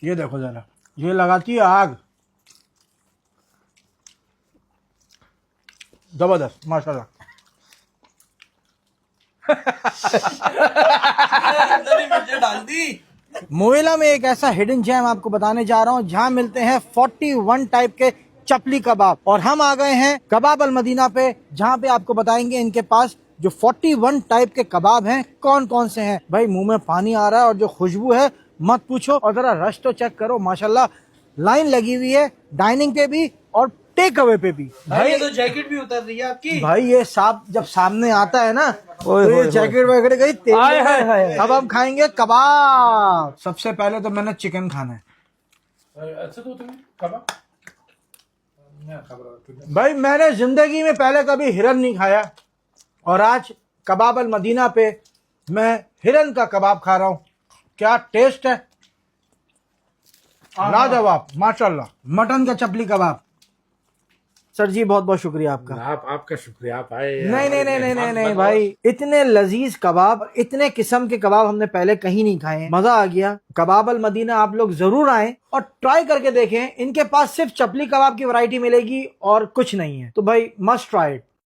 ये देखो जरा, ये लगाती है आग। जबरदस्त माशाल्लाह। डाल दी। मोइला में एक ऐसा हिडन जैम आपको बताने जा रहा हूँ जहाँ मिलते हैं 41 टाइप के चपली कबाब। और हम आ गए हैं कबाब अल मदीना पे, जहाँ पे आपको बताएंगे इनके पास जो 41 टाइप के कबाब हैं कौन कौन से हैं। भाई मुंह में पानी आ रहा है और जो खुशबू है मत पूछो। और जरा रश तो चेक करो माशाल्लाह, लाइन लगी हुई है डाइनिंग पे भी और टेक अवे पे भी। भाई ये तो जैकेट भी उतर रही है आपकी। भाई ये सांप जब सामने आता है ना तो ये जैकेट वगैरह गई तेल। अब हम खाएंगे कबाब। सबसे पहले तो मैंने चिकन खाना है। अच्छा तो तुम्हें कबाब भाई मैंने जिंदगी में पहले कभी हिरन नहीं खाया और आज कबाब अल मदीना पे मैं हिरन का कबाब खा रहा हूँ। क्या टेस्ट है, लाजवाब माशाल्लाह। मटन का चपली कबाब। सर जी बहुत बहुत शुक्रिया आपका। आपका शुक्रिया, आप आए। नहीं नहीं नहीं नहीं नहीं नहीं भाई, इतने लजीज कबाब, इतने किस्म के कबाब हमने पहले कहीं नहीं खाए। मजा आ गया। कबाब अल मदीना आप लोग जरूर आए और ट्राई करके देखें। इनके पास सिर्फ चपली कबाब की वैरायटी मिलेगी और कुछ नहीं है, तो भाई मस्ट ट्राई इट।